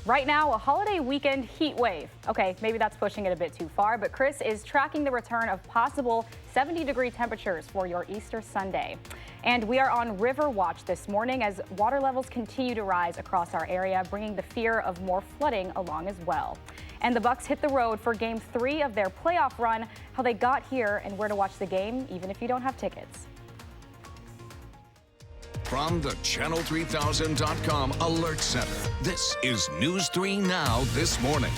Right now, a holiday weekend heat wave. Okay, maybe that's pushing it a bit too far, but Chris is tracking the return of possible 70-degree temperatures for your Easter Sunday. And we are on river watch this morning as water levels continue to rise across our area, bringing the fear of more flooding along as well. And the Bucks hit the road for Game 3 of their playoff run, how they got here and where to watch the game, even if you don't have tickets. From the Channel3000.com Alert Center, this is News 3 Now this morning.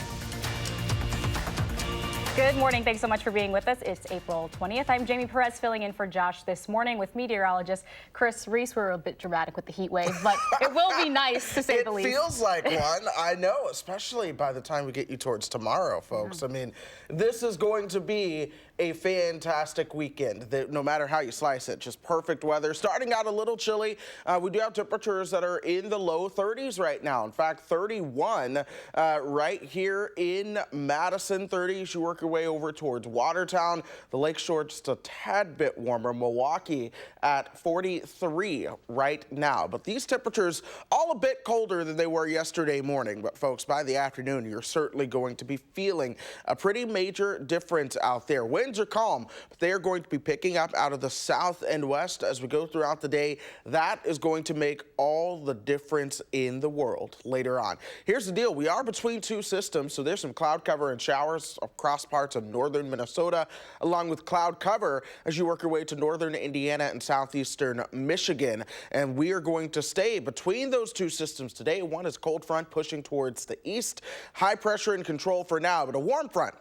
Good morning. Thanks so much for being with us. It's April 20th. I'm Jamie Perez filling in for Josh this morning with meteorologist Chris Reese. We're a bit dramatic with the heat wave, but it will be nice to say the least. It feels like one. I know, especially by the time we get you towards tomorrow, folks. I mean, this is going to be a fantastic weekend, no matter how you slice it. Just perfect weather. Starting out a little chilly. We do have temperatures that are in the low 30s right now. In fact, 31 right here in Madison. 30s. You work your way over towards Watertown. The Lakeshore just a tad bit warmer. Milwaukee at 43 right now. But these temperatures all a bit colder than they were yesterday morning. But folks, by the afternoon, you're certainly going to be feeling a pretty major difference out there. Winds are calm, but they are going to be picking up out of the south and west as we go throughout the day. That is going to make all the difference in the world later on. Here's the deal. We are between two systems, so there's some cloud cover and showers across parts of northern Minnesota, along with cloud cover as you work your way to northern Indiana and southeastern Michigan. And we are going to stay between those two systems today. One is cold front pushing towards the east. High pressure in control for now, but a warm front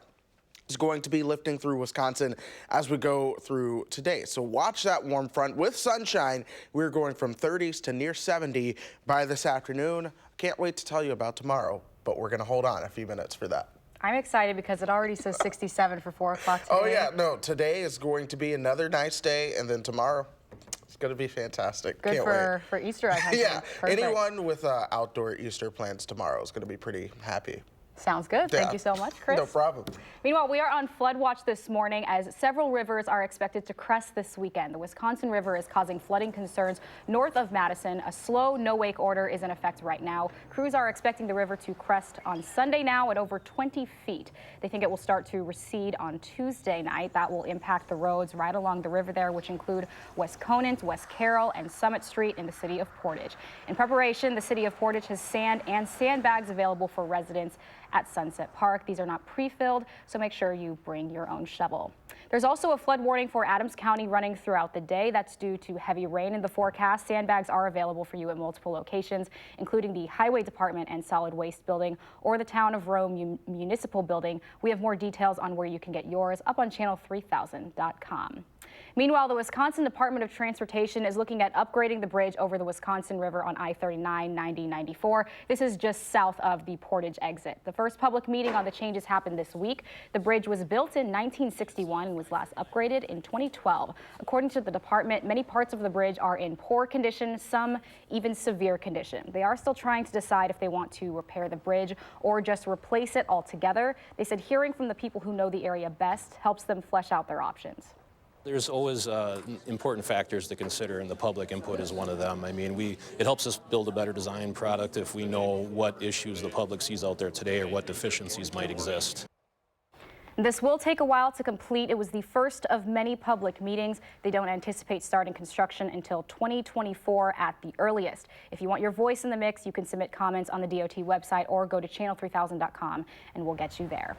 is going to be lifting through Wisconsin as we go through today. So watch that warm front with sunshine. We're going from 30s to near 70 by this afternoon. Can't wait to tell you about tomorrow, but we're going to hold on a few minutes for that. I'm excited because it already says 67 for 4 o'clock today. Oh yeah, no, today is going to be another nice day, and then tomorrow it's going to be fantastic. Good Can't wait. For Easter, I think. Yeah, Perfect. Anyone with outdoor Easter plans tomorrow is going to be pretty happy. Sounds good. Yeah. Thank you so much, Chris. No problem. Meanwhile, we are on flood watch this morning as several rivers are expected to crest this weekend. The Wisconsin River is causing flooding concerns north of Madison. A slow no-wake order is in effect right now. Crews are expecting the river to crest on Sunday now at over 20 feet. They think it will start to recede on Tuesday night. That will impact the roads right along the river there, which include West Conant, West Carroll, and Summit Street in the city of Portage. In preparation, the city of Portage has sand and sandbags available for residents at Sunset Park. These are not pre-filled, so make sure you bring your own shovel. There's also a flood warning for Adams County running throughout the day. That's due to heavy rain in the forecast. Sandbags are available for you at multiple locations, including the Highway Department and Solid Waste Building or the Town of Rome Municipal Building. We have more details on where you can get yours up on Channel3000.com. Meanwhile, the Wisconsin Department of Transportation is looking at upgrading the bridge over the Wisconsin River on I-39, 90, 94. This is just south of the Portage exit. The first public meeting on the changes happened this week. The bridge was built in 1961 and was last upgraded in 2012. According to the department, many parts of the bridge are in poor condition, some even severe condition. They are still trying to decide if they want to repair the bridge or just replace it altogether. They said hearing from the people who know the area best helps them flesh out their options. There's always important factors to consider, and the public input is one of them. I mean, it helps us build a better design product if we know what issues the public sees out there today or what deficiencies might exist. This will take a while to complete. It was the first of many public meetings. They don't anticipate starting construction until 2024 at the earliest. If you want your voice in the mix, you can submit comments on the DOT website or go to Channel3000.com and we'll get you there.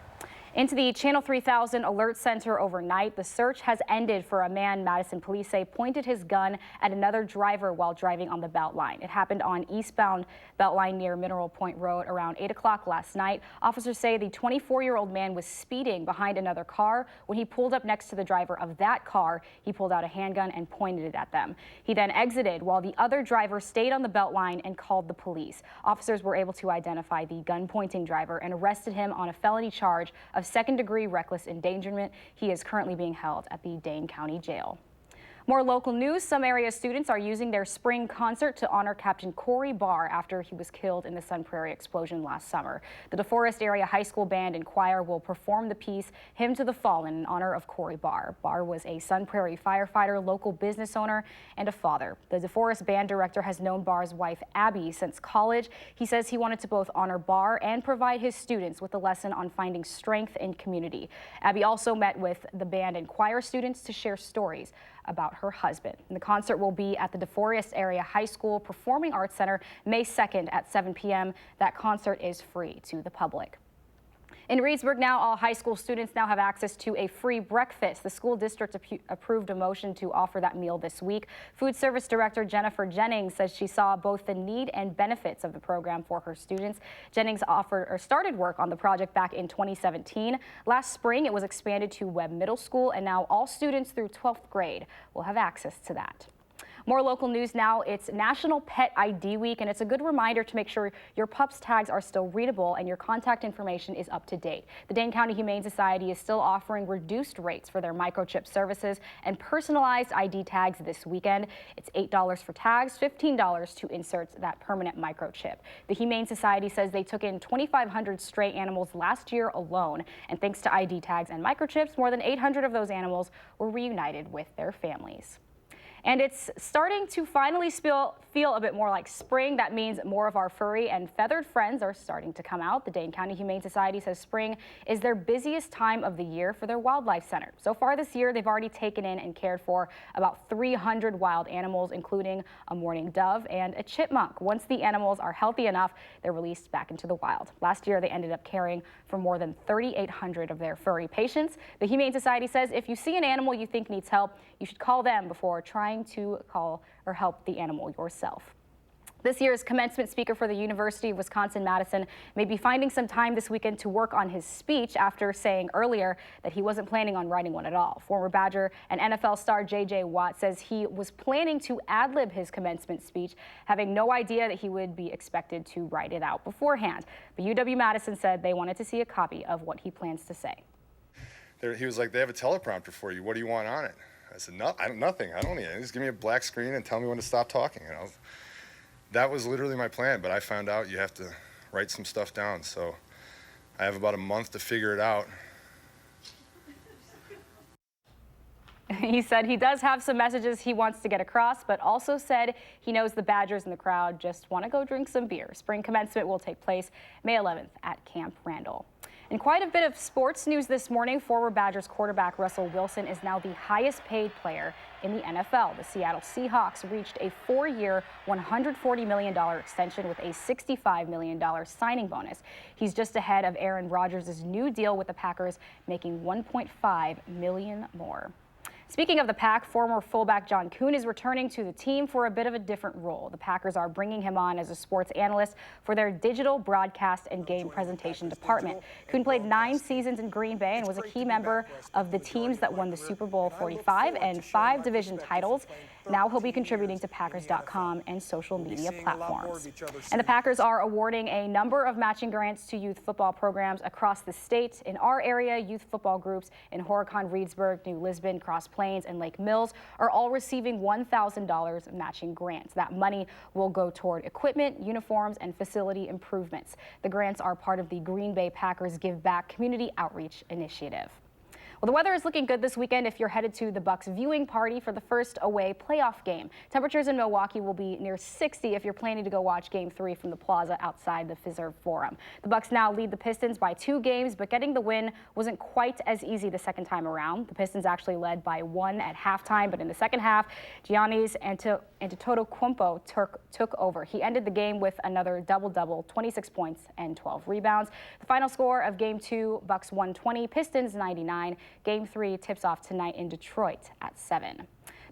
Into the Channel 3000 Alert Center overnight. The search has ended for a man Madison police say pointed his gun at another driver while driving on the Beltline. It happened on eastbound Beltline near Mineral Point Road around 8 o'clock last night. Officers say the 24-year-old man was speeding behind another car. When he pulled up next to the driver of that car, he pulled out a handgun and pointed it at them. He then exited while the other driver stayed on the Beltline and called the police. Officers were able to identify the gun-pointing driver and arrested him on a felony charge of second-degree reckless endangerment. He is currently being held at the Dane County Jail. More local news. Some area students are using their spring concert to honor Captain Corey Barr after he was killed in the Sun Prairie explosion last summer. The DeForest Area High School Band and Choir will perform the piece Hymn to the Fallen in honor of Corey Barr. Barr was a Sun Prairie firefighter, local business owner, and a father. The DeForest band director has known Barr's wife, Abby, since college. He says he wanted to both honor Barr and provide his students with a lesson on finding strength in community. Abby also met with the band and choir students to share stories about her husband. And the concert will be at the DeForest Area High School Performing Arts Center May 2nd at 7 p.m. That concert is free to the public. In Reedsburg now, all high school students now have access to a free breakfast. The school district approved a motion to offer that meal this week. Food Service Director Jennifer Jennings says she saw both the need and benefits of the program for her students. Jennings started work on the project back in 2017. Last spring, it was expanded to Webb Middle School, and now all students through 12th grade will have access to that. More local news now. It's National Pet ID Week, and it's a good reminder to make sure your pup's tags are still readable and your contact information is up to date. The Dane County Humane Society is still offering reduced rates for their microchip services and personalized ID tags this weekend. It's $8 for tags, $15 to insert that permanent microchip. The Humane Society says they took in 2,500 stray animals last year alone, and thanks to ID tags and microchips, more than 800 of those animals were reunited with their families. And it's starting to finally feel a bit more like spring. That means more of our furry and feathered friends are starting to come out. The Dane County Humane Society says spring is their busiest time of the year for their wildlife center. So far this year, they've already taken in and cared for about 300 wild animals, including a mourning dove and a chipmunk. Once the animals are healthy enough, they're released back into the wild. Last year, they ended up caring for more than 3,800 of their furry patients. The Humane Society says if you see an animal you think needs help, you should call them before trying to call or help the animal yourself. This year's commencement speaker for the University of Wisconsin-Madison may be finding some time this weekend to work on his speech after saying earlier that he wasn't planning on writing one at all. Former Badger and NFL star J.J. Watt says he was planning to ad-lib his commencement speech, having no idea that he would be expected to write it out beforehand. But UW-Madison said they wanted to see a copy of what he plans to say. He was like, they have a teleprompter for you. What do you want on it? I said, no, nothing. I don't need it. Just give me a black screen and tell me when to stop talking. That was literally my plan, but I found out you have to write some stuff down. So I have about a month to figure it out. He said he does have some messages he wants to get across, but also said he knows the Badgers in the crowd just want to go drink some beer. Spring commencement will take place May 11th at Camp Randall. And quite a bit of sports news this morning. Former Badgers quarterback Russell Wilson is now the highest paid player in the NFL. The Seattle Seahawks reached a 4-year, $140 million extension with a $65 million signing bonus. He's just ahead of Aaron Rodgers' new deal with the Packers, making $1.5 million more. Speaking of the Pack, former fullback John Kuhn is returning to the team for a bit of a different role. The Packers are bringing him on as a sports analyst for their digital broadcast and game presentation department. Kuhn played 9 seasons in Green Bay and was a key member of the teams that won the Super Bowl 45 and 5 division titles. Now he'll be contributing to Packers.com and social media platforms. And the Packers are awarding a number of matching grants to youth football programs across the state. In our area, youth football groups in Horicon, Reedsburg, New Lisbon, Cross Plains, and Lake Mills are all receiving $1,000 matching grants. That money will go toward equipment, uniforms, and facility improvements. The grants are part of the Green Bay Packers Give Back Community Outreach Initiative. Well, the weather is looking good this weekend if you're headed to the Bucs viewing party for the first away playoff game. Temperatures in Milwaukee will be near 60 if you're planning to go watch Game 3 from the plaza outside the Fiserv Forum. The Bucs now lead the Pistons by 2 games, but getting the win wasn't quite as easy the second time around. The Pistons actually led by 1 at halftime, but in the second half, Giannis Antetokounmpo took over. He ended the game with another double-double, 26 points and 12 rebounds. The final score of Game 2, Bucs 120, Pistons 99. Game 3 tips off tonight in Detroit at 7.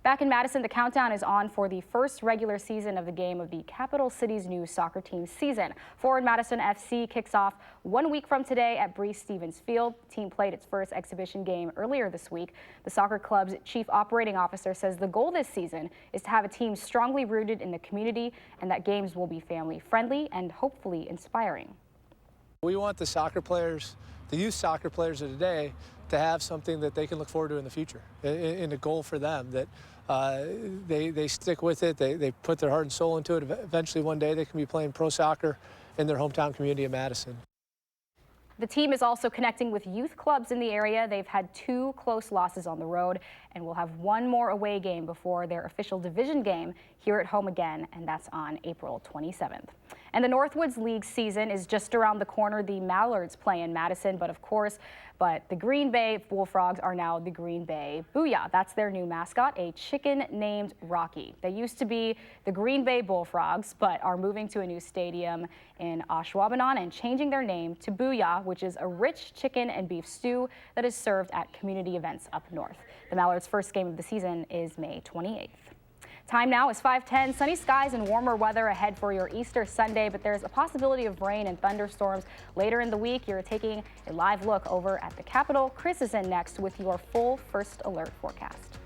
Back in Madison, the countdown is on for the first regular season of the game of the capital city's new soccer team season. Forward Madison FC kicks off 1 week from today at Breese Stevens Field. The team played its first exhibition game earlier this week. The soccer club's chief operating officer says the goal this season is to have a team strongly rooted in the community and that games will be family friendly and hopefully inspiring. We want the soccer players, the youth soccer players of today, to have something that they can look forward to in the future, and a goal for them that they stick with it, they put their heart and soul into it. Eventually one day they can be playing pro soccer in their hometown community of Madison. The team is also connecting with youth clubs in the area. They've had 2 close losses on the road and will have 1 more away game before their official division game here at home again, and that's on April 27th. And the Northwoods League season is just around the corner. The Mallards play in Madison, but the Green Bay Bullfrogs are now the Green Bay Booyah. That's their new mascot, a chicken named Rocky. They used to be the Green Bay Bullfrogs, but are moving to a new stadium in Ashwaubenon and changing their name to Booyah, which is a rich chicken and beef stew that is served at community events up north. The Mallards' first game of the season is May 28th. Time now is 5:10. Sunny skies and warmer weather ahead for your Easter Sunday, but there's a possibility of rain and thunderstorms later in the week. You're taking a live look over at the Capitol. Chris is in next with your full first alert forecast.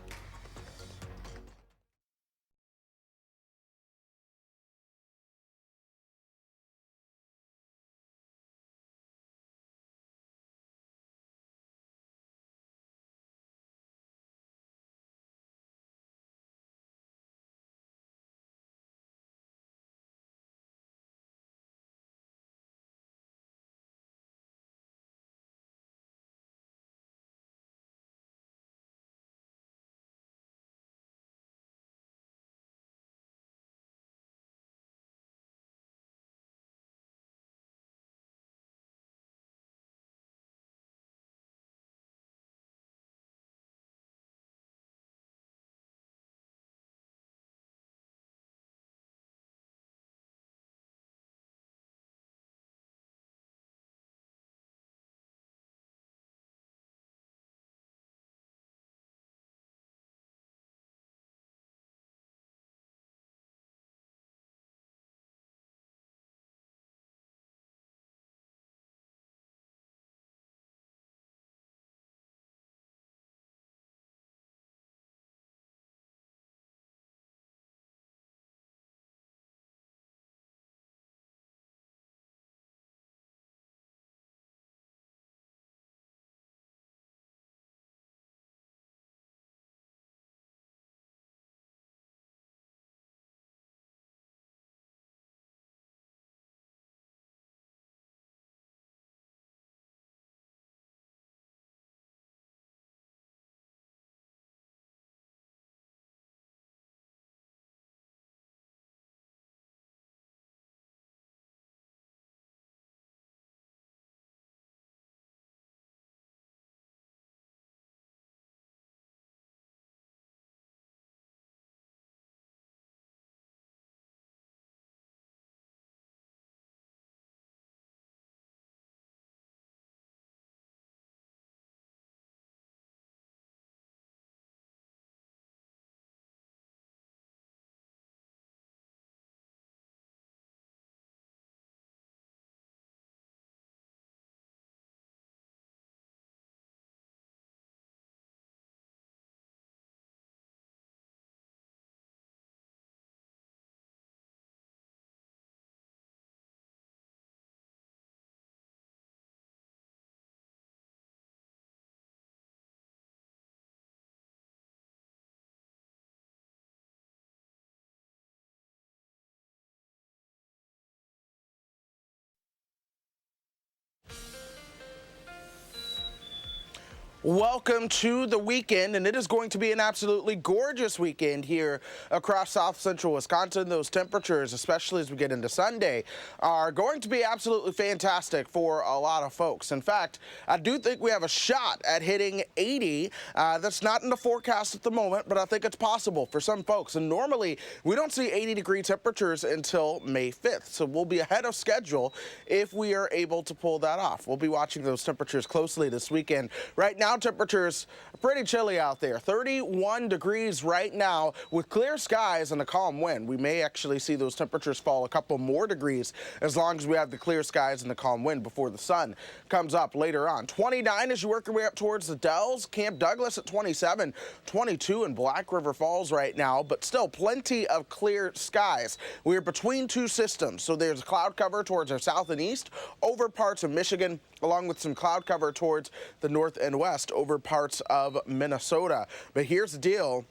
Welcome to the weekend, and it is going to be an absolutely gorgeous weekend here across south central Wisconsin. Those temperatures, especially as we get into Sunday, are going to be absolutely fantastic for a lot of folks. In fact, I do think we have a shot at hitting 80. That's not in the forecast at the moment, but I think it's possible for some folks. And normally, we don't see 80-degree temperatures until May 5th, so we'll be ahead of schedule if we are able to pull that off. We'll be watching those temperatures closely this weekend. Right now, now temperatures are pretty chilly out there. 31 degrees right now with clear skies and a calm wind. We may actually see those temperatures fall a couple more degrees as long as we have the clear skies and the calm wind before the sun comes up later on. 29 as you work your way up towards the Dells. Camp Douglas at 27, 22 in Black River Falls right now, but still plenty of clear skies. We're between two systems, so there's cloud cover towards our south and east over parts of Michigan, along with some cloud cover towards the north and west over parts of Minnesota. But here's the deal.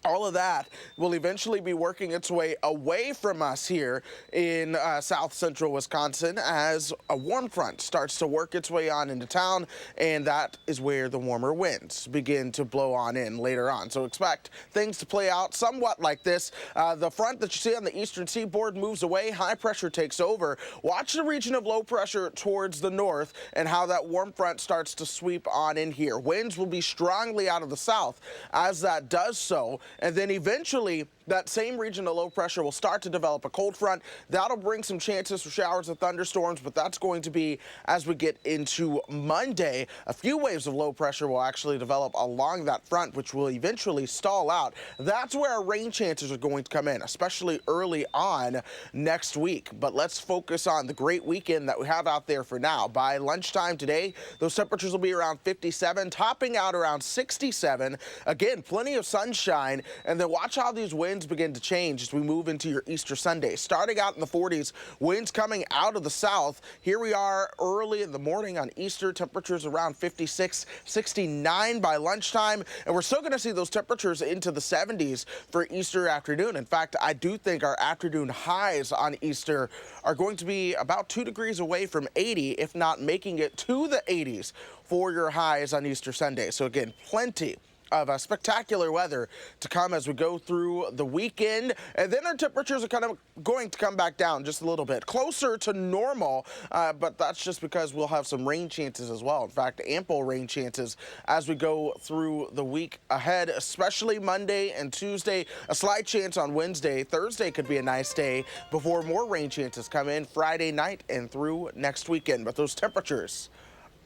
All of that will eventually be working its way away from us here in south central Wisconsin as a warm front starts to work its way on into town, and that is where the warmer winds begin to blow on in later on. So expect things to play out somewhat like this. The front that you see on the eastern seaboard moves away, high pressure takes over. Watch the region of low pressure towards the north and how that warm front starts to sweep on in here. Winds will be strongly out of the south as that does so. And then eventually that same region of low pressure will start to develop a cold front. That'll bring some chances for showers and thunderstorms, but that's going to be as we get into Monday. A few waves of low pressure will actually develop along that front, which will eventually stall out. That's where our rain chances are going to come in, especially early on next week. But let's focus on the great weekend that we have out there for now. By lunchtime today, those temperatures will be around 57, topping out around 67. Again, plenty of sunshine, and then watch how these winds begin to change as we move into your Easter Sunday. Starting out in the 40s, winds coming out of the south. Here we are early in the morning on Easter, temperatures around 56, 69 by lunchtime, and we're still going to see those temperatures into the 70s for Easter afternoon. In fact, I do think our afternoon highs on Easter are going to be about 2 degrees away from 80, if not making it to the 80s for your highs on Easter Sunday. So again, plenty of spectacular weather to come as we go through the weekend, and then our temperatures are kind of going to come back down just a little bit closer to normal, but that's just because we'll have some rain chances as well. In fact, ample rain chances as we go through the week ahead, especially Monday and Tuesday. A slight chance on Wednesday. Thursday could be a nice day before more rain chances come in Friday night and through next weekend, but those temperatures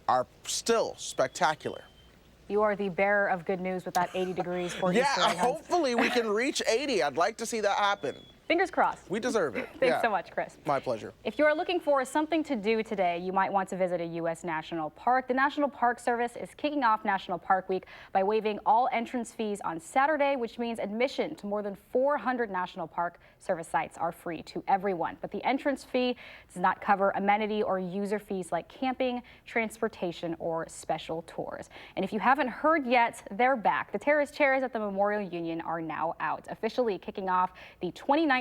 are still spectacular. You are the bearer of good news with that 80 degrees for Easter. Yeah, hopefully we can reach 80. I'd like to see that happen. Fingers crossed. We deserve it. Thanks so much, Chris. My pleasure. If you are looking for something to do today, you might want to visit a U.S. National Park. The National Park Service is kicking off National Park Week by waiving all entrance fees on Saturday, which means admission to more than 400 National Park Service sites are free to everyone. But the entrance fee does not cover amenity or user fees like camping, transportation, or special tours. And if you haven't heard yet, they're back. The terrace chairs at the Memorial Union are now out, officially kicking off the 2019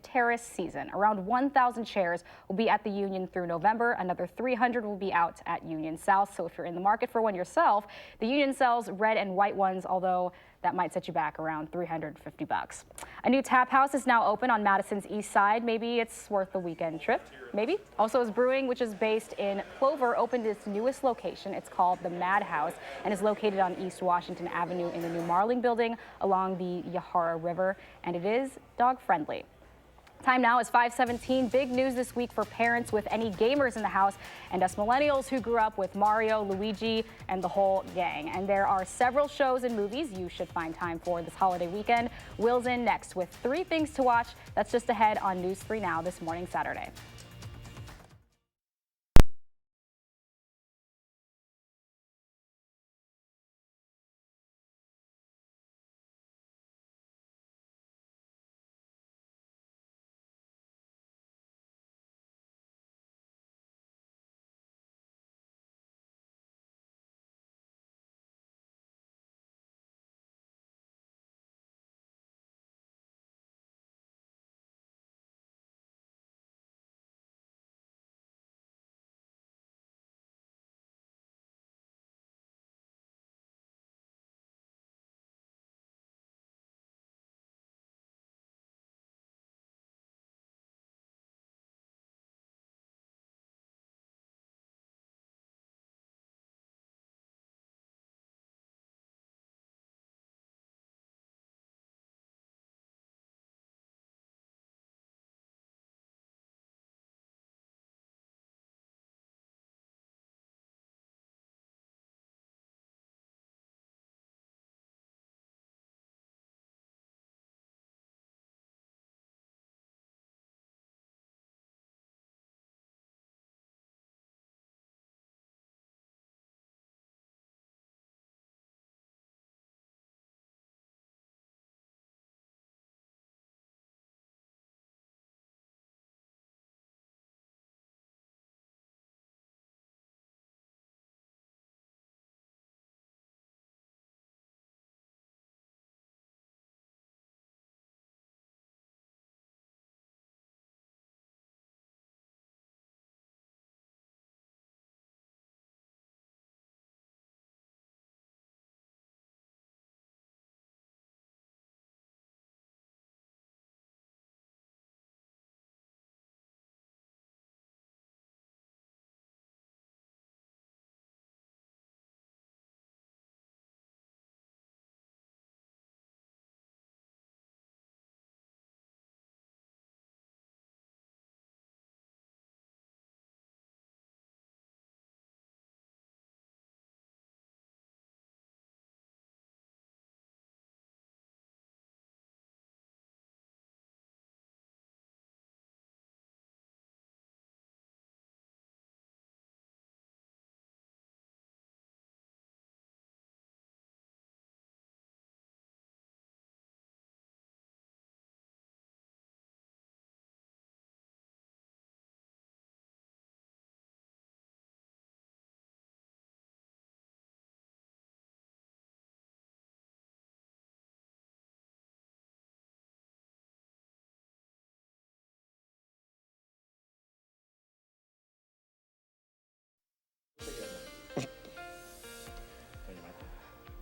terrace season. Around 1,000 chairs will be at the Union through November. Another 300 will be out at Union South. So if you're in the market for one yourself, the Union sells red and white ones, although that might set you back around $350. A new tap house is now open on Madison's east side. Maybe it's worth the weekend trip. Maybe. Also, is Brewing, which is based in Clover, opened its newest location. It's called the Madhouse and is located on East Washington Avenue in the new Marling building along the Yahara River, and it is dog friendly. Time now is 5:17. Big news this week for parents with any gamers in the house and us millennials who grew up with Mario, Luigi, and the whole gang. And there are several shows and movies you should find time for this holiday weekend. Will's in next with 3 things to watch. That's just ahead on News 3 Now this morning, Saturday.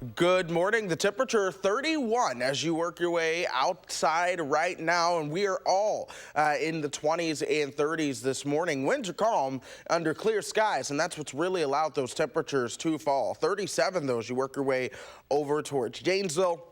Good morning. The temperature 31 as you work your way outside right now, and we are all in the 20s and 30s this morning. Winds are calm under clear skies, and that's what's really allowed those temperatures to fall. 37 though as you work your way over towards Janesville.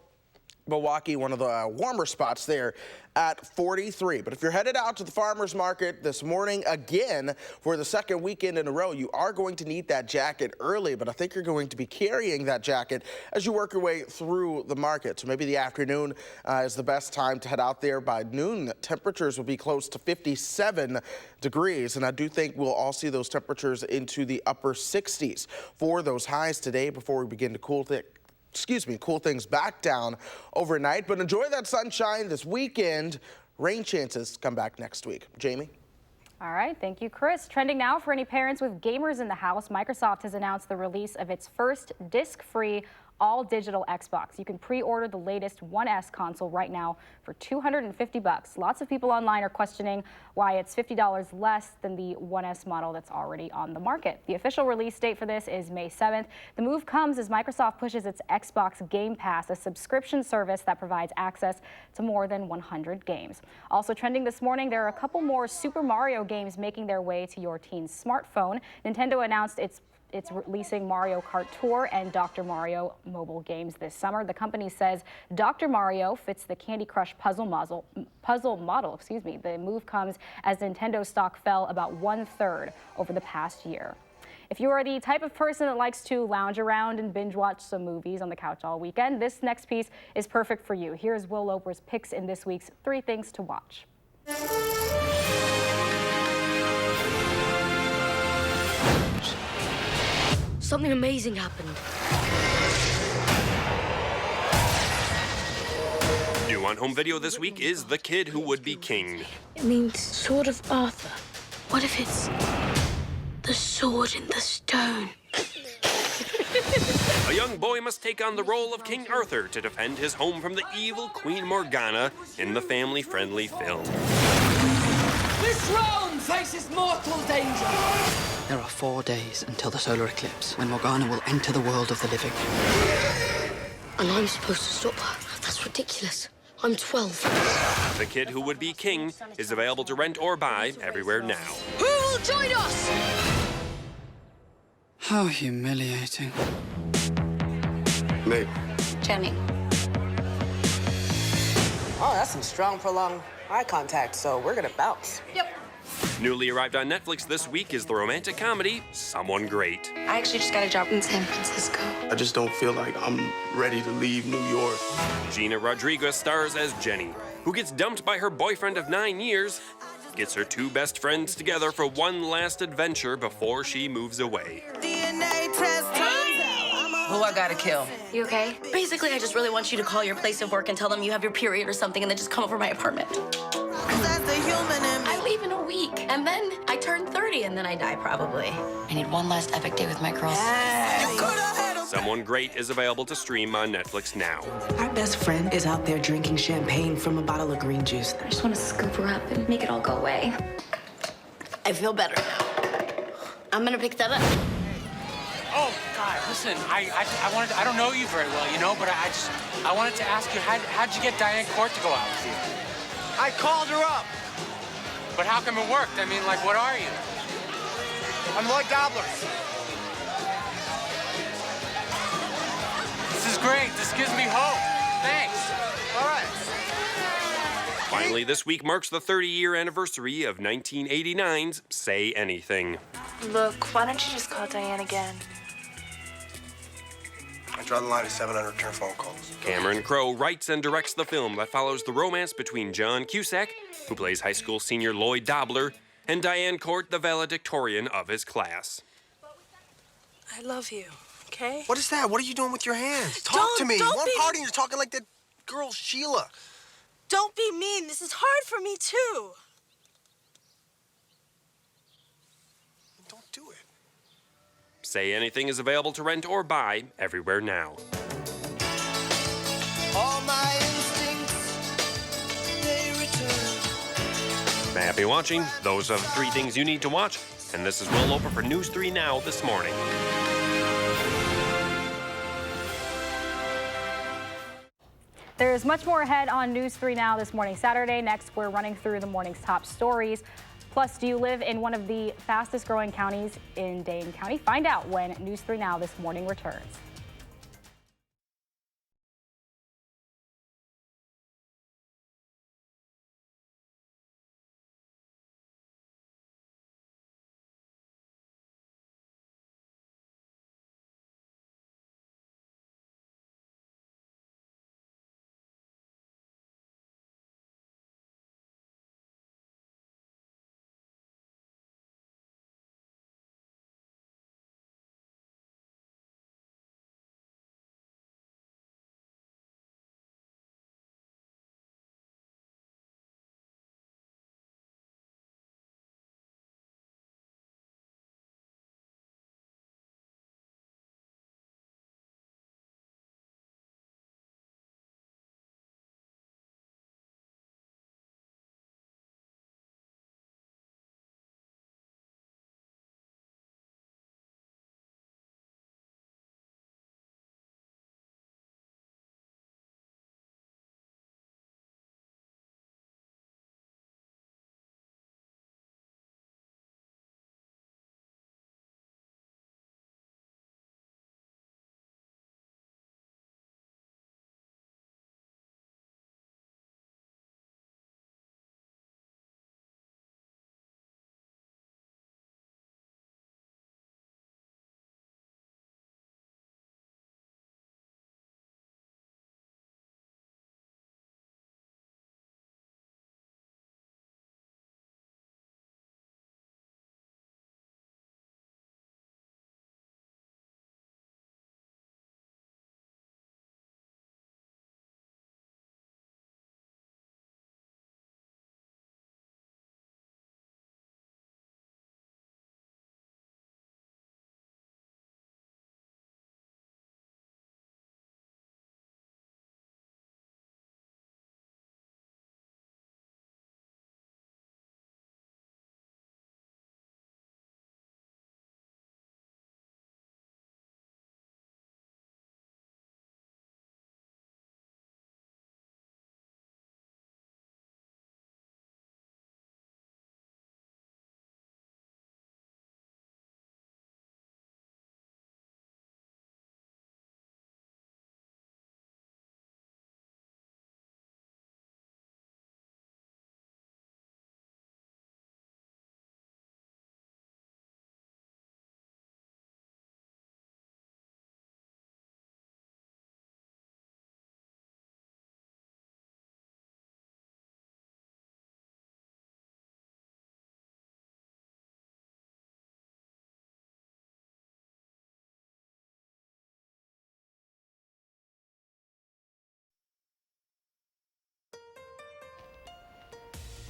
Milwaukee, one of the warmer spots there at 43. But if you're headed out to the farmers market this morning again for the second weekend in a row, you are going to need that jacket early, but I think you're going to be carrying that jacket as you work your way through the market. So maybe the afternoon is the best time to head out there. By noon, temperatures will be close to 57 degrees, and I do think we'll all see those temperatures into the upper 60s for those highs today before we begin to cool things back down overnight. But enjoy that sunshine this weekend. Rain chances come back next week. Jamie? All right, thank you, Chris. Trending now for any parents with gamers in the house, Microsoft has announced the release of its first disc-free all-digital Xbox. You can pre-order the latest One S console right now for $250. Lots of people online are questioning why it's $50 less than the One S model that's already on the market. The official release date for this is May 7th. The move comes as Microsoft pushes its Xbox Game Pass, a subscription service that provides access to more than 100 games. Also trending this morning, there are a couple more Super Mario games making their way to your teen's smartphone. Nintendo announced it's releasing Mario Kart Tour and Dr. Mario mobile games this summer. The company says Dr. Mario fits the Candy Crush puzzle model. The move comes as Nintendo stock fell about 1/3 over the past year. If you are the type of person that likes to lounge around and binge watch some movies on the couch all weekend, this next piece is perfect for you. Here's Will Loper's picks in this week's 3 Things to Watch. Something amazing happened. New on home video this week is The Kid Who Would Be King. It means Sword of Arthur. What if it's the sword in the stone? A young boy must take on the role of King Arthur to defend his home from the evil Queen Morgana in the family-friendly film. This realm faces mortal danger. There are 4 days until the solar eclipse, when Morgana will enter the world of the living. And I'm supposed to stop her? That's ridiculous. I'm 12. The Kid Who Would Be King is available to rent or buy everywhere now. Who will join us? How humiliating. Nate. Jenny. Oh, that's some strong, prolonged eye contact, so we're gonna bounce. Yep. Newly arrived on Netflix this week is the romantic comedy Someone Great. I actually just got a job in San Francisco. I just don't feel like I'm ready to leave New York. Gina Rodriguez stars as Jenny, who gets dumped by her boyfriend of 9 years, gets her 2 best friends together for one last adventure before she moves away. Who I gotta kill? You okay? Basically, I just really want you to call your place of work and tell them you have your period or something and then just come over my apartment. I leave in a week, and then I turn 30, and then I die, probably. I need one last epic day with my girls. Someone Great is available to stream on Netflix now. Our best friend is out there drinking champagne from a bottle of green juice. I just want to scoop her up and make it all go away. I feel better now. I'm gonna pick that up. Oh, God, listen, I don't know you very well, you know, but I wanted to ask you, how'd you get Diane Court to go out with you? I called her up. But how come it worked? I mean, like, what are you? I'm Lloyd Dobler. This is great. This gives me hope. Thanks. All right. Finally, this week marks the 30-year anniversary of 1989's Say Anything. Look, why don't you just call Diane again? I draw the line at 700 return phone calls. Cameron Crowe writes and directs the film that follows the romance between John Cusack, who plays high school senior Lloyd Dobler, and Diane Court, the valedictorian of his class. I love you, okay? What is that? What are you doing with your hands? Talk to me. One party and you're talking like that girl Sheila. Don't be mean. This is hard for me, too. Don't do it. Say Anything is available to rent or buy everywhere now. All my instincts, they return. Happy watching. Those are the 3 things you need to watch. And this is Will Loper for News 3 Now this morning. There's much more ahead on News 3 Now this morning, Saturday. Next, we're running through the morning's top stories. Plus, do you live in one of the fastest growing counties in Dane County? Find out when News 3 Now this morning returns.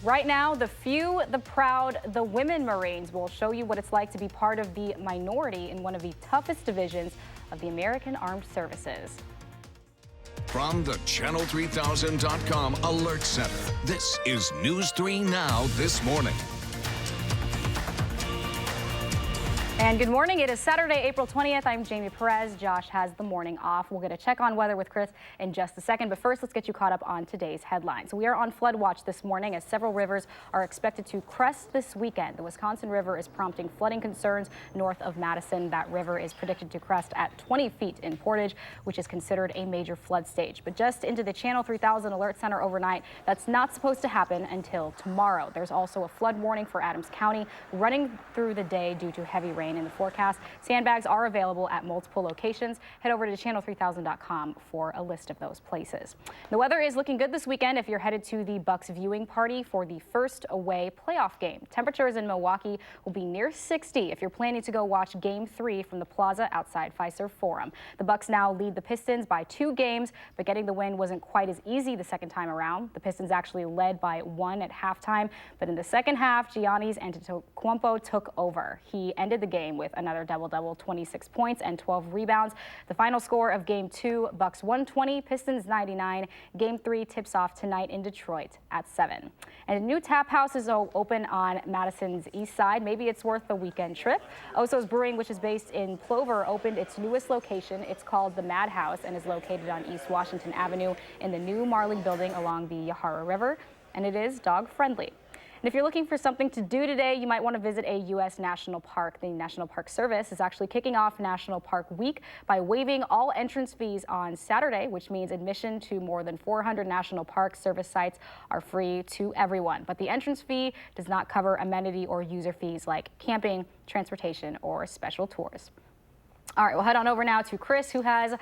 Right now, the few, the proud, the women Marines will show you what it's like to be part of the minority in one of the toughest divisions of the American Armed Services. From the Channel3000.com Alert Center, this is News 3 Now this morning. And good morning. It is Saturday, April 20th. I'm Jamie Perez. Josh has the morning off. We'll get a check on weather with Chris in just a second. But first, let's get you caught up on today's headlines. We are on flood watch this morning as several rivers are expected to crest this weekend. The Wisconsin River is prompting flooding concerns north of Madison. That river is predicted to crest at 20 feet in Portage, which is considered a major flood stage. But just into the Channel 3000 Alert Center overnight, that's not supposed to happen until tomorrow. There's also a flood warning for Adams County running through the day due to heavy rain in the forecast. Sandbags are available at multiple locations. Head over to channel3000.com for a list of those places. The weather is looking good this weekend if you're headed to the Bucks viewing party for the first away playoff game. Temperatures in Milwaukee will be near 60 if you're planning to go watch Game 3 from the plaza outside Fiserv Forum. The Bucks now lead the Pistons by 2 games, but getting the win wasn't quite as easy the second time around. The Pistons actually led by 1 at halftime, but in the second half, Giannis Antetokounmpo took over. He ended the game game with another double-double, 26 points and 12 rebounds. The final score of Game 2, Bucks 120, Pistons 99. Game 3 tips off tonight in Detroit at 7. And a new tap house is open on Madison's east side. Maybe it's worth the weekend trip. Oso's Brewing, which is based in Plover, opened its newest location. It's called the Madhouse and is located on East Washington Avenue in the new Marling building along the Yahara River, and it is dog-friendly. And if you're looking for something to do today, you might want to visit a U.S. national park. The National Park Service is actually kicking off National Park Week by waiving all entrance fees on Saturday, which means admission to more than 400 National Park Service sites are free to everyone. But the entrance fee does not cover amenity or user fees like camping, transportation, or special tours. All right, we'll head on over now to Chris, who has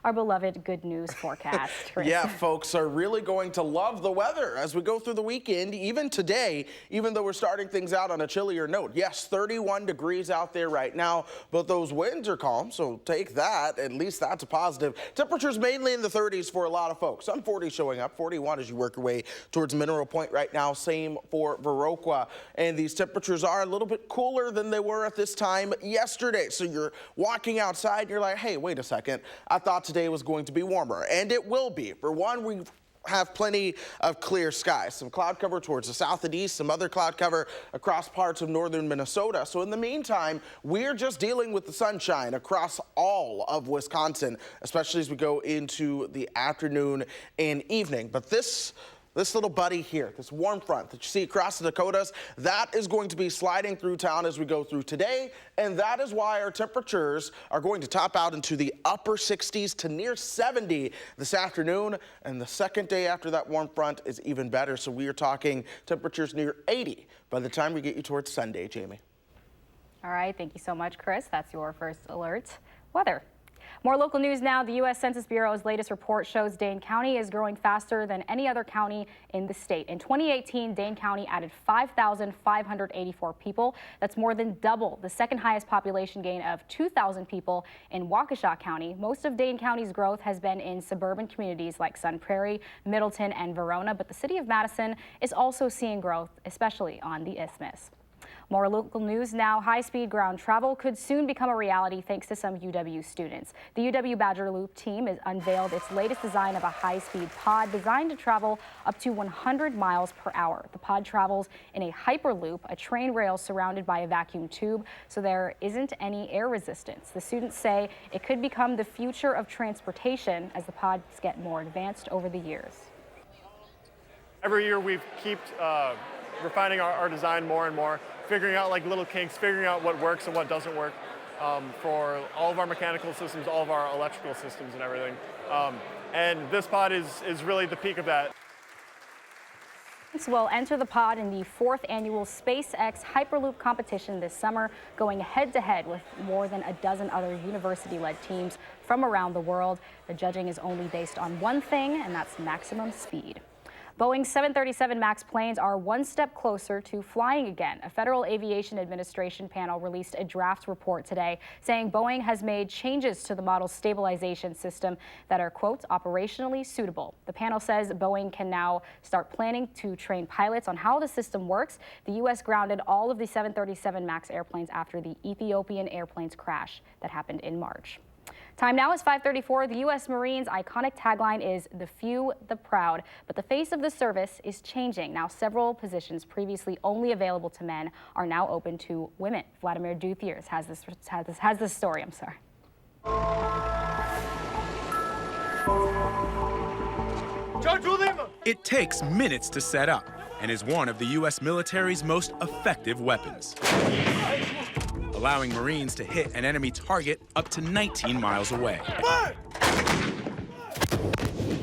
our beloved good news forecast. Yeah, folks are really going to love the weather as we go through the weekend, even today, even though we're starting things out on a chillier note. Yes, 31 degrees out there right now, but those winds are calm, so take that. At least that's a positive. Temperatures mainly in the 30s for a lot of folks. Some 40 showing up, 41 as you work your way towards Mineral Point right now. Same for Viroqua. And these temperatures are a little bit cooler than they were at this time yesterday. So you're walking outside and you're like, hey, wait a second. I thought today was going to be warmer, and it will be. For one, we have plenty of clear skies. Some cloud cover towards the south and east, some other cloud cover across parts of northern Minnesota. So in the meantime, we're just dealing with the sunshine across all of Wisconsin, especially as we go into the afternoon and evening. But this little buddy here, this warm front that you see across the Dakotas, that is going to be sliding through town as we go through today, and that is why our temperatures are going to top out into the upper 60s to near 70 this afternoon, and the second day after that warm front is even better, so we are talking temperatures near 80 by the time we get you towards Sunday, Jamie. All right, thank you so much, Chris. That's your first alert. Weather. More local news now. The U.S. Census Bureau's latest report shows Dane County is growing faster than any other county in the state. In 2018, Dane County added 5,584 people. That's more than double the second highest population gain of 2,000 people in Waukesha County. Most of Dane County's growth has been in suburban communities like Sun Prairie, Middleton, and Verona, but the city of Madison is also seeing growth, especially on the Isthmus. More local news now. High-speed ground travel could soon become a reality thanks to some UW students. The UW Badger Loop team has unveiled its latest design of a high-speed pod designed to travel up to 100 miles per hour. The pod travels in a hyperloop, a train rail surrounded by a vacuum tube, so there isn't any air resistance. The students say it could become the future of transportation as the pods get more advanced over the years. Every year we keep refining our design more and more, figuring out like little kinks, figuring out what works and what doesn't work for all of our mechanical systems, all of our electrical systems and everything. And this pod is really the peak of that. Will enter the pod in the 4th annual SpaceX Hyperloop competition this summer, going head-to-head with more than a dozen other university-led teams from around the world. The judging is only based on one thing, and that's maximum speed. Boeing's 737 MAX planes are one step closer to flying again. A Federal Aviation Administration panel released a draft report today saying Boeing has made changes to the model's stabilization system that are, quote, operationally suitable. The panel says Boeing can now start planning to train pilots on how the system works. The U.S. grounded all of the 737 MAX airplanes after the Ethiopian Airlines crash that happened in March. Time now is 5:34. The U.S. Marines' iconic tagline is "The few, the proud," but the face of the service is changing. Now, several positions previously only available to men are now open to women. Vladimir Duthiers has this story. I'm sorry. It takes minutes to set up and is one of the U.S. military's most effective weapons, allowing Marines to hit an enemy target up to 19 miles away.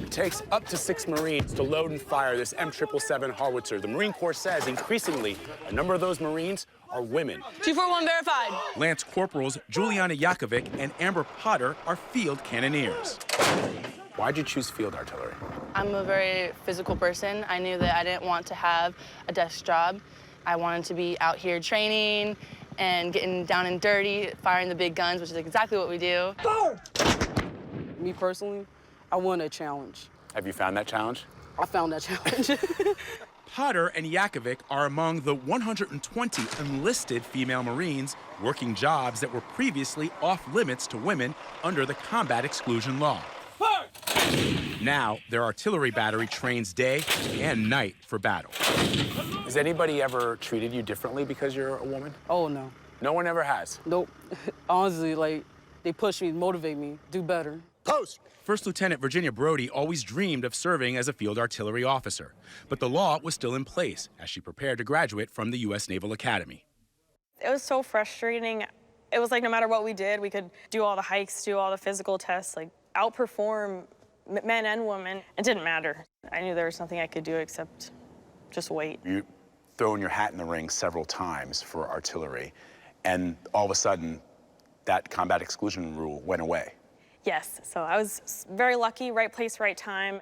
It takes up to 6 Marines to load and fire this M777 howitzer. The Marine Corps says increasingly a number of those Marines are women. 241 verified. Lance Corporals Juliana Yakovic and Amber Potter are field cannoneers. Why'd you choose field artillery? I'm a very physical person. I knew that I didn't want to have a desk job. I wanted to be out here training and getting down and dirty, firing the big guns, which is exactly what we do. Me personally, I want a challenge. Have you found that challenge? I found that challenge. Potter and Yakovic are among the 120 enlisted female Marines working jobs that were previously off limits to women under the combat exclusion law. Now, their artillery battery trains day and night for battle. Has anybody ever treated you differently because you're a woman? Oh, no. No one ever has? Nope. Honestly, like, they push me, motivate me, do better. Post! First Lieutenant Virginia Brody always dreamed of serving as a field artillery officer, but the law was still in place as she prepared to graduate from the U.S. Naval Academy. It was so frustrating. It was like no matter what we did, we could do all the hikes, do all the physical tests, like outperform men and women. It didn't matter. I knew there was nothing I could do except just wait. You've thrown your hat in the ring several times for artillery, and all of a sudden, that combat exclusion rule went away. Yes, so I was very lucky, right place, right time.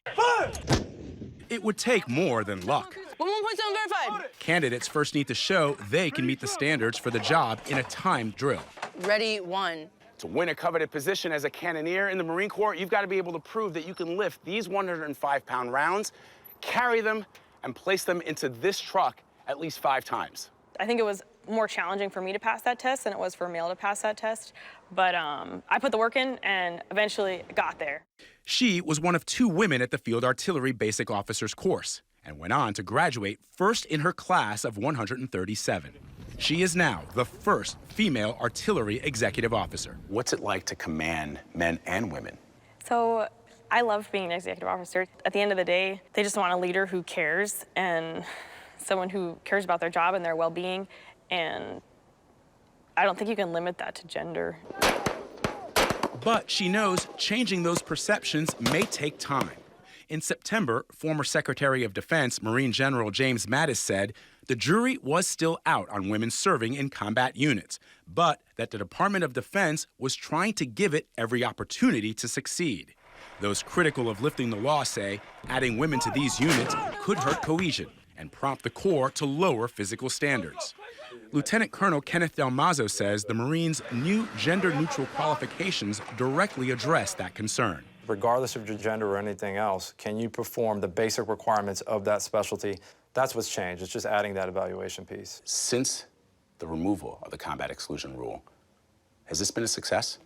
It would take more than luck. 1.7 verified. Candidates first need to show they can meet the standards for the job in a timed drill. Ready, one. To win a coveted position as a cannoneer in the Marine Corps, you've got to be able to prove that you can lift these 105-pound rounds, carry them, and place them into this truck at least 5 times. I think it was more challenging for me to pass that test than it was for a male to pass that test. But I put the work in and eventually got there. She was one of 2 women at the Field Artillery Basic Officers course and went on to graduate first in her class of 137. She is now the first female artillery executive officer. What's it like to command men and women? So I love being an executive officer. At the end of the day, they just want a leader who cares and someone who cares about their job and their well-being. And I don't think you can limit that to gender. But she knows changing those perceptions may take time. In September, former Secretary of Defense Marine General James Mattis said the jury was still out on women serving in combat units, but that the Department of Defense was trying to give it every opportunity to succeed. Those critical of lifting the law say adding women to these units could hurt cohesion and prompt the Corps to lower physical standards. Lieutenant Colonel Kenneth Del Mazo says the Marines' new gender-neutral qualifications directly address that concern. Regardless of your gender or anything else, can you perform the basic requirements of that specialty? That's what's changed. It's just adding that evaluation piece. Since the removal of the combat exclusion rule, has this been a success?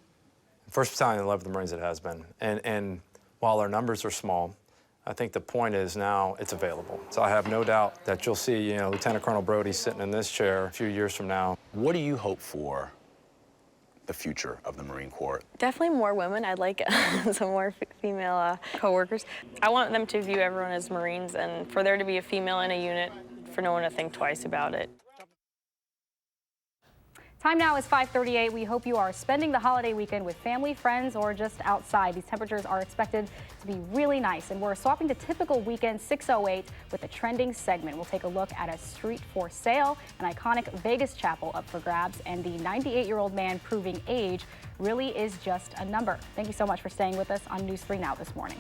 First Battalion, 11th Marines, it has been. And while our numbers are small, I think the point is now it's available. So I have no doubt that you'll see, Lieutenant Colonel Brody sitting in this chair a few years from now. What do you hope for the future of the Marine Corps? Definitely more women. I'd like some more female co-workers. I want them to view everyone as Marines and for there to be a female in a unit, for no one to think twice about it. Time now is 5:38. We hope you are spending the holiday weekend with family, friends, or just outside. These temperatures are expected to be really nice, and we're swapping the typical weekend 608 with a trending segment. We'll take a look at a street for sale, an iconic Vegas chapel up for grabs, and the 98-year-old man proving age really is just a number. Thank you so much for staying with us on News 3 Now this morning.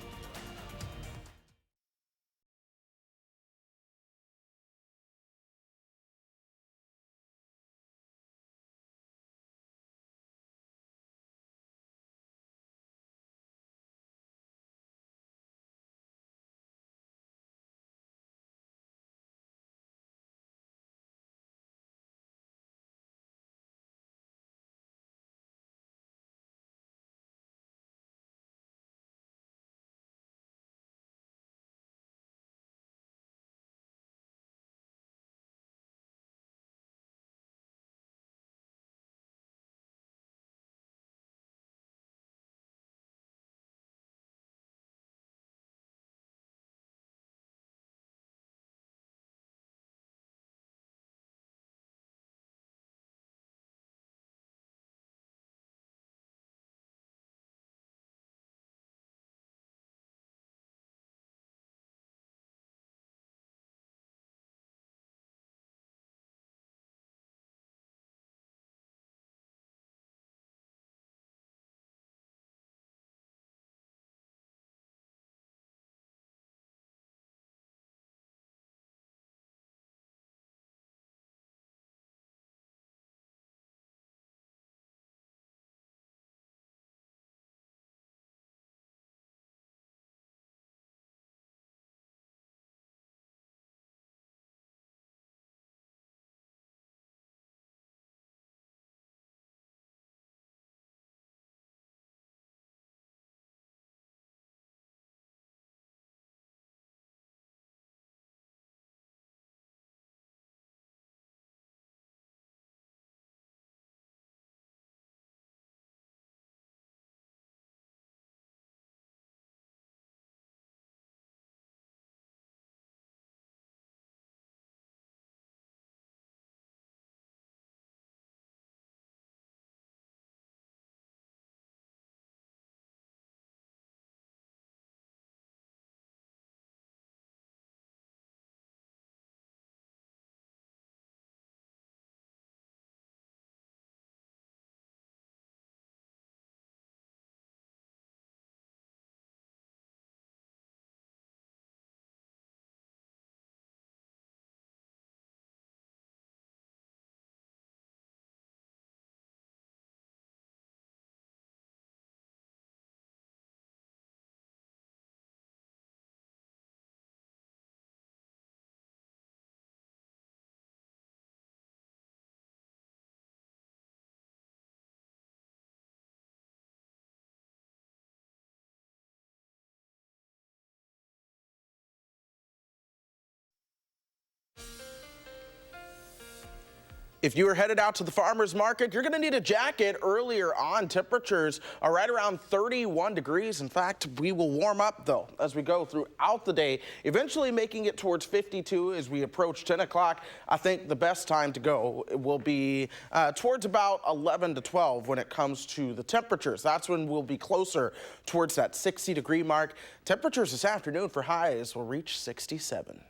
If you are headed out to the farmer's market, you're going to need a jacket. Earlier on, temperatures are right around 31 degrees. In fact, we will warm up, though, as we go throughout the day, eventually making it towards 52 as we approach 10 o'clock. I think the best time to go will be towards about 11 to 12 when it comes to the temperatures. That's when we'll be closer towards that 60-degree mark. Temperatures this afternoon for highs will reach 67.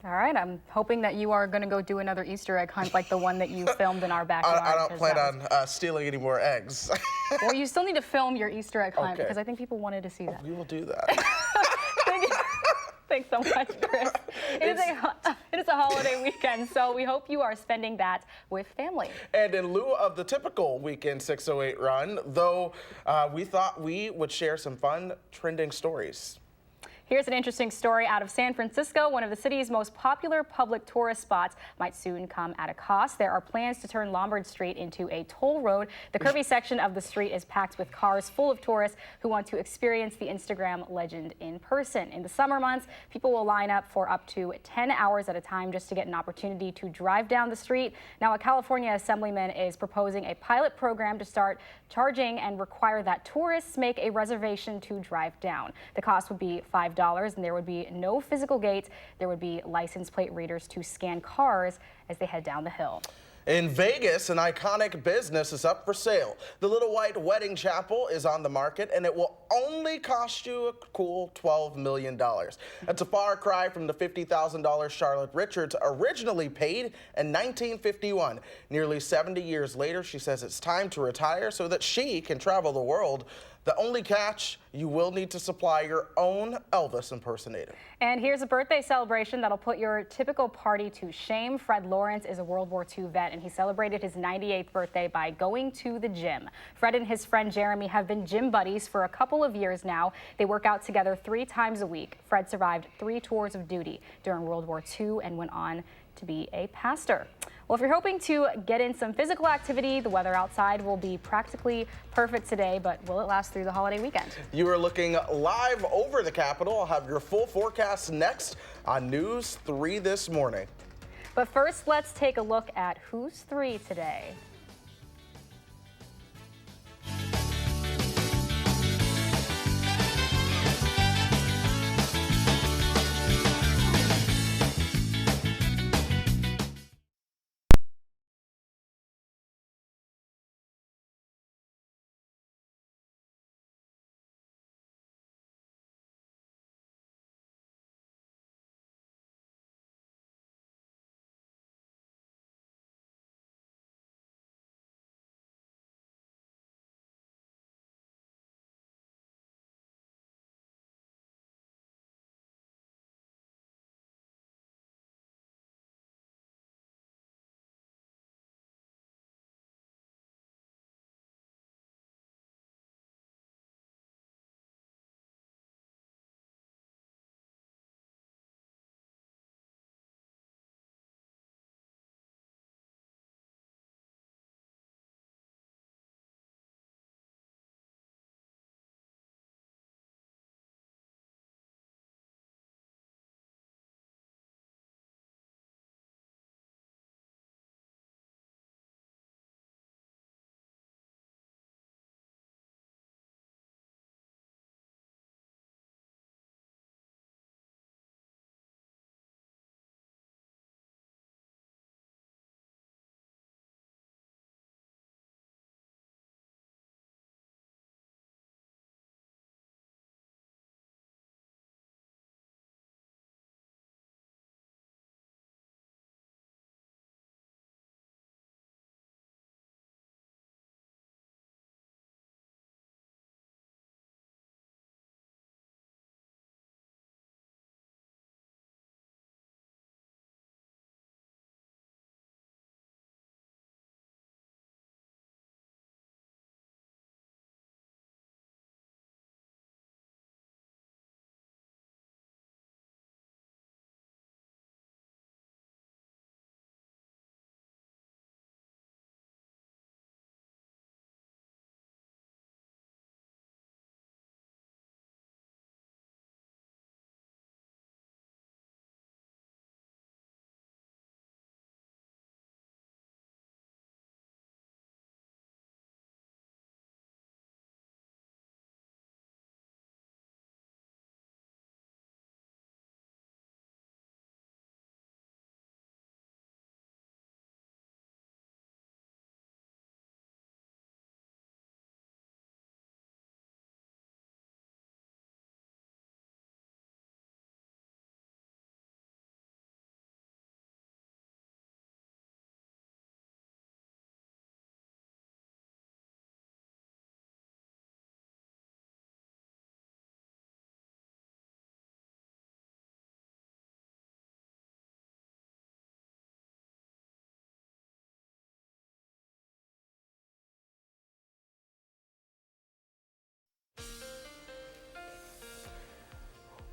All right, I'm hoping that you are going to go do another Easter egg hunt like the one that you filmed in our backyard. I don't plan on stealing any more eggs. Well, you still need to film your Easter egg hunt because I think people wanted to see that. We will do that. Thanks so much, Chris. It is a holiday weekend, so we hope you are spending that with family. And in lieu of the typical Weekend 608 run, though, we thought we would share some fun trending stories. Here's an interesting story out of San Francisco. One of the city's most popular public tourist spots might soon come at a cost. There are plans to turn Lombard Street into a toll road. The curvy section of the street is packed with cars full of tourists who want to experience the Instagram legend in person. In the summer months, people will line up for up to 10 hours at a time just to get an opportunity to drive down the street. Now, a California assemblyman is proposing a pilot program to start charging and require that tourists make a reservation to drive down. The cost would be $5. And there would be no physical gate. There would be license plate readers to scan cars as they head down the hill. In Vegas, an iconic business is up for sale. The Little White Wedding Chapel is on the market, and it will only cost you a cool $12 million. That's a far cry from the $50,000 Charlotte Richards originally paid in 1951. Nearly 70 years later, she says it's time to retire so that she can travel the world. The only catch, you will need to supply your own Elvis impersonator. And here's a birthday celebration that'll put your typical party to shame. Fred Lawrence is a World War II vet, and he celebrated his 98th birthday by going to the gym. Fred and his friend Jeremy have been gym buddies for a couple of years now. They work out together 3 times a week. Fred survived 3 tours of duty during World War II and went on to be a pastor. Well, if you're hoping to get in some physical activity, the weather outside will be practically perfect today, but will it last through the holiday weekend? You are looking live over the Capitol. I'll have your full forecast next on News 3 this morning. But first, let's take a look at Who's 3 today.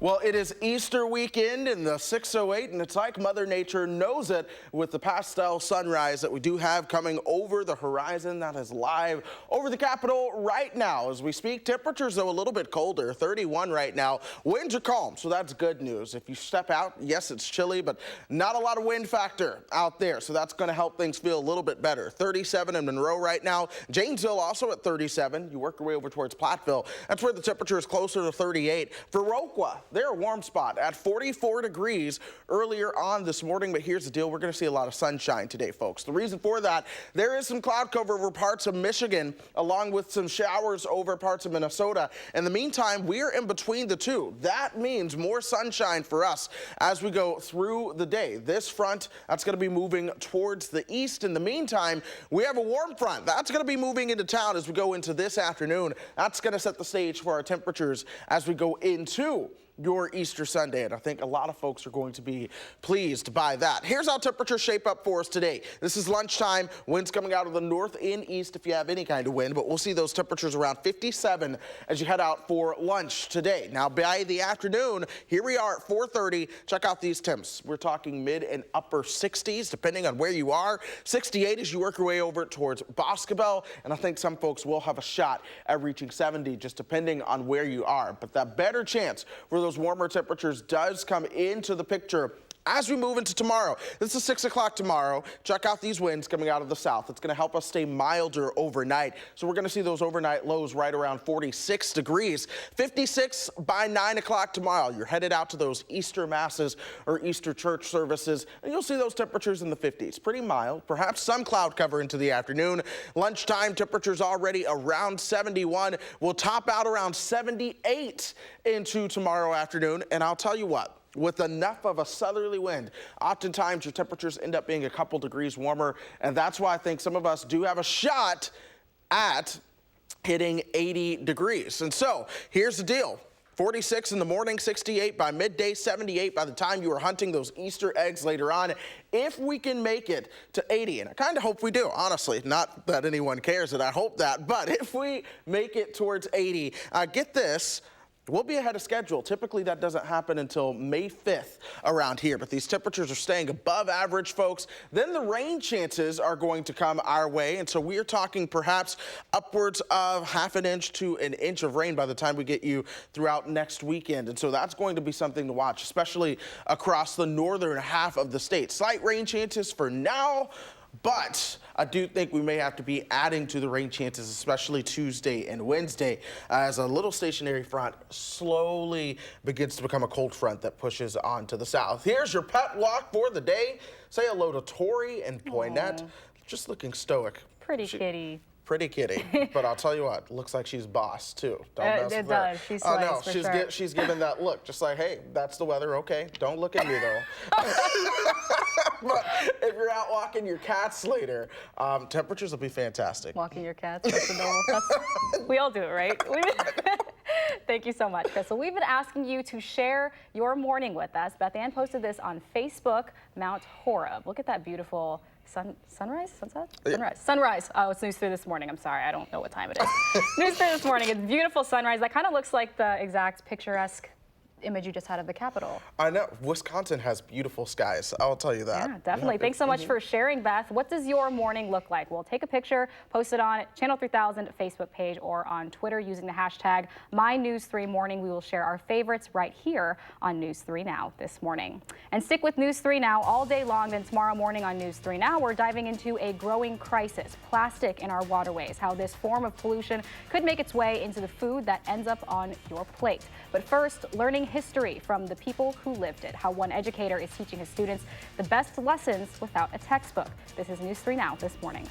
Well, it is Easter weekend in the 608, and it's like Mother Nature knows it with the pastel sunrise that we do have coming over the horizon. That is live over the Capitol right now as we speak. Temperatures, though, a little bit colder, 31 right now. Winds are calm, so that's good news. If you step out, yes, it's chilly, but not a lot of wind factor out there, so that's going to help things feel a little bit better. 37 in Monroe right now. Janesville also at 37. You work your way over towards Platteville. That's where the temperature is closer to 38. For Viroqua, they're a warm spot at 44 degrees earlier on this morning, but here's the deal. We're going to see a lot of sunshine today, folks. The reason for that, there is some cloud cover over parts of Michigan, along with some showers over parts of Minnesota. In the meantime, we're in between the two. That means more sunshine for us as we go through the day. This front, that's going to be moving towards the east. In the meantime, we have a warm front. That's going to be moving into town as we go into this afternoon. That's going to set the stage for our temperatures as we go into your Easter Sunday, and I think a lot of folks are going to be pleased by that. Here's how temperatures shape up for us today. This is lunchtime. Winds coming out of the north and east if you have any kind of wind, but we'll see those temperatures around 57 as you head out for lunch today. Now, by the afternoon, here we are at 4:30. Check out these temps. We're talking mid and upper 60s, depending on where you are. 68 as you work your way over towards Boscobel, and I think some folks will have a shot at reaching 70, just depending on where you are. But that better chance for those warmer temperatures does come into the picture as we move into tomorrow. This is 6 o'clock tomorrow. Check out these winds coming out of the south. It's going to help us stay milder overnight. So we're going to see those overnight lows right around 46 degrees. 56 by 9 o'clock tomorrow. You're headed out to those Easter masses or Easter church services, and you'll see those temperatures in the 50s. Pretty mild. Perhaps some cloud cover into the afternoon. Lunchtime temperatures already around 71. We'll top out around 78 into tomorrow afternoon. And I'll tell you what, with enough of a southerly wind, oftentimes your temperatures end up being a couple degrees warmer, and that's why I think some of us do have a shot at hitting 80 degrees. And so here's the deal. 46 in the morning, 68 by midday, 78 by the time you are hunting those Easter eggs later on. If we can make it to 80, and I kind of hope we do, honestly, not that anyone cares that I hope that, but if we make it towards 80, get this, we'll be ahead of schedule. Typically, that doesn't happen until May 5th around here, but these temperatures are staying above average, folks. Then the rain chances are going to come our way, and so we are talking perhaps upwards of half an inch to an inch of rain by the time we get you throughout next weekend. And so that's going to be something to watch, especially across the northern half of the state. Slight rain chances for now, but I do think we may have to be adding to the rain chances, especially Tuesday and Wednesday, as a little stationary front slowly begins to become a cold front that pushes on to the south. Here's your pet walk for the day. Say hello to Tori and Poinette, just looking stoic. Pretty kitty. Pretty kitty, but I'll tell you what, looks like she's boss too. Don't mess with her. It does. She slays, no, for sure. she's giving that look, just like, hey, that's the weather. Okay, don't look at me though. But if you're out walking your cats later, temperatures will be fantastic. Walking your cats, that's adorable. We all do it, right? Thank you so much, Crystal. We've been asking you to share your morning with us. Beth Ann posted this on Facebook, Mount Horeb. Look at that beautiful sunrise? Sunset? Sunrise. Sunrise. Oh, it's News 3 this morning. I'm sorry. I don't know what time it is. News 3 this morning. It's beautiful sunrise. That kind of looks like the exact picturesque image you just had of the Capitol. I know. Wisconsin has beautiful skies. I'll tell you that. Yeah, definitely. Thanks so much for sharing, Beth. What does your morning look like? Well, take a picture, post it on Channel 3000 Facebook page or on Twitter using the hashtag MyNews3Morning. We will share our favorites right here on News 3 Now this morning. And stick with News 3 Now all day long. Then tomorrow morning on News 3 Now, we're diving into a growing crisis, plastic in our waterways, how this form of pollution could make its way into the food that ends up on your plate. But first, learning history from the people who lived it, how one educator is teaching his students the best lessons without a textbook. This is News 3 Now this morning.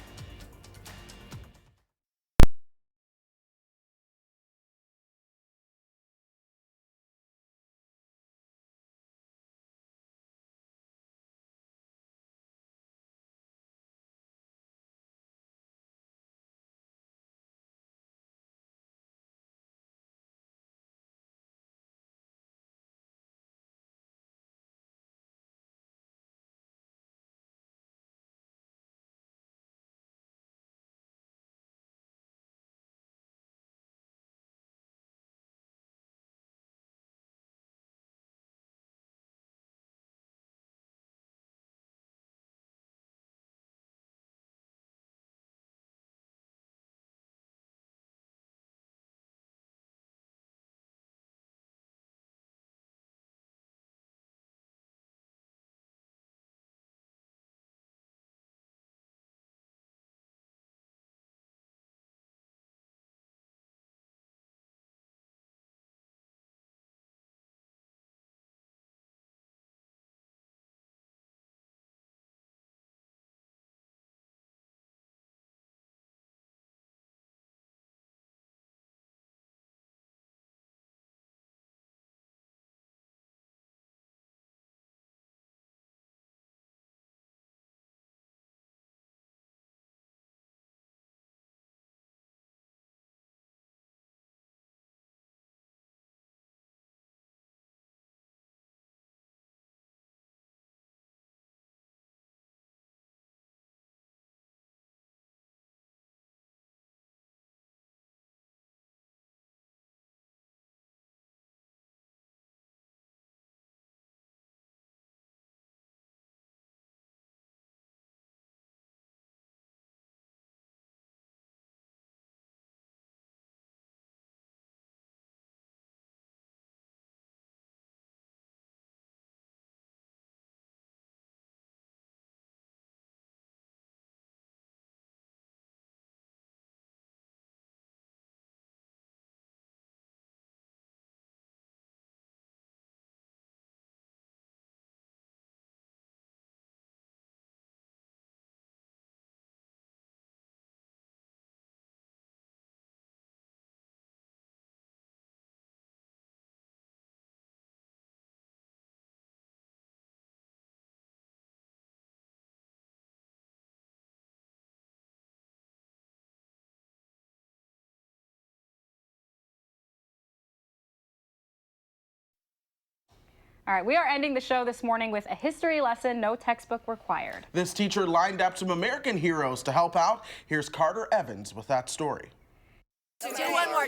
All right, we are ending the show this morning with a history lesson, no textbook required. This teacher lined up some American heroes to help out. Here's Carter Evans with that story. Do one more.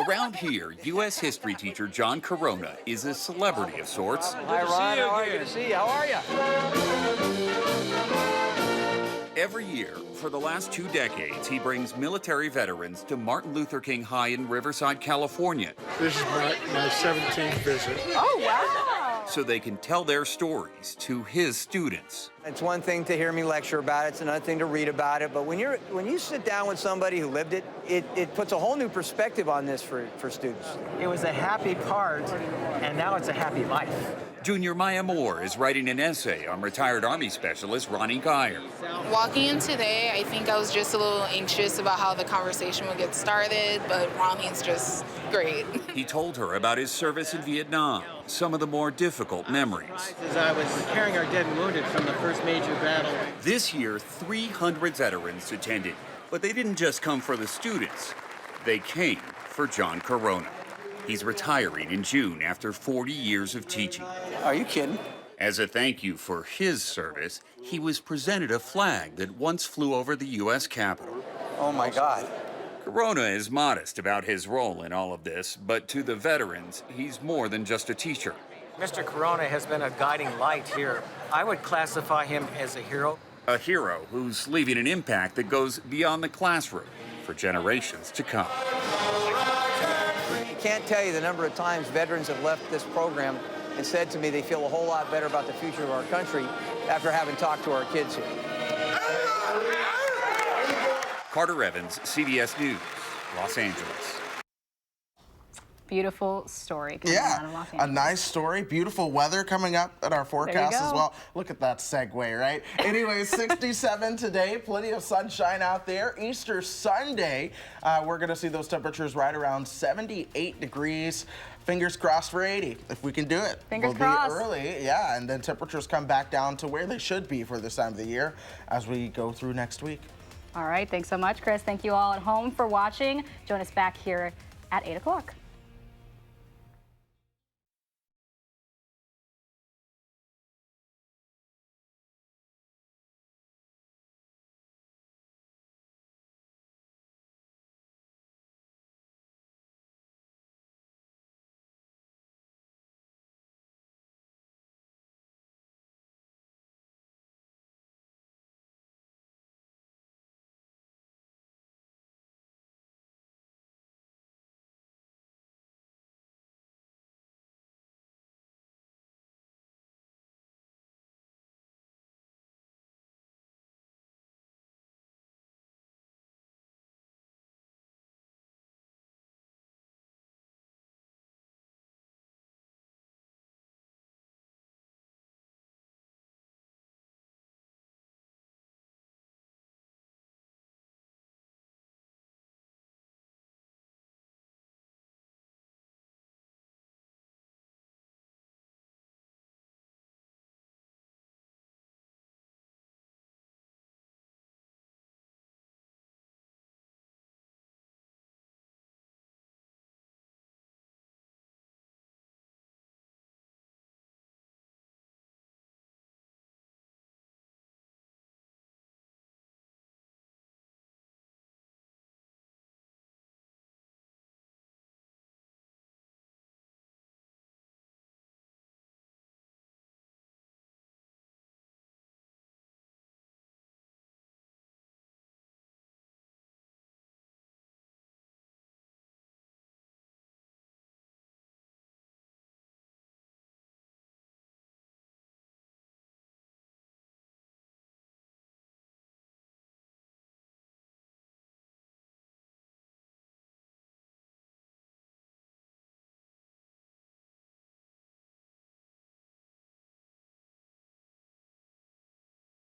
Around here, U.S. history teacher John Corona is a celebrity of sorts. Hi, Ron. How are you? Good to see you. How are you? Every year, for the last 2 decades, he brings military veterans to Martin Luther King High in Riverside, California. This is my 17th visit. Oh, wow. So they can tell their stories to his students. It's one thing to hear me lecture about it. It's another thing to read about it. But when you sit down with somebody who lived it, it puts a whole new perspective on this for students. It was a happy part, and now it's a happy life. Junior Maya Moore is writing an essay on retired Army specialist Ronnie Geyer. Walking in today, I think I was just a little anxious about how the conversation would get started, but Ronnie's just great. He told her about his service in Vietnam, some of the more difficult memories. As I was carrying our dead and wounded from the first major battle. This year, 300 veterans attended, but they didn't just come for the students. They came for John Corona. He's retiring in June after 40 years of teaching. Are you kidding? As a thank you for his service, he was presented a flag that once flew over the U.S. Capitol. Oh, my God. Corona is modest about his role in all of this, but to the veterans, he's more than just a teacher. Mr. Corona has been a guiding light here. I would classify him as a hero. A hero who's leaving an impact that goes beyond the classroom for generations to come. I can't tell you the number of times veterans have left this program and said to me they feel a whole lot better about the future of our country after having talked to our kids here. Carter Evans, CBS News, Los Angeles. Beautiful story coming out of Los Angeles. A nice story. Beautiful weather coming up at our forecast as well. Look at that segue, right? Anyways, 67 today. Plenty of sunshine out there. Easter Sunday, we're going to see those temperatures right around 78 degrees. Fingers crossed for 80, if we can do it. Fingers crossed. We'll be early, yeah, and then temperatures come back down to where they should be for this time of the year as we go through next week. All right, thanks so much, Chris. Thank you all at home for watching. Join us back here at 8 o'clock.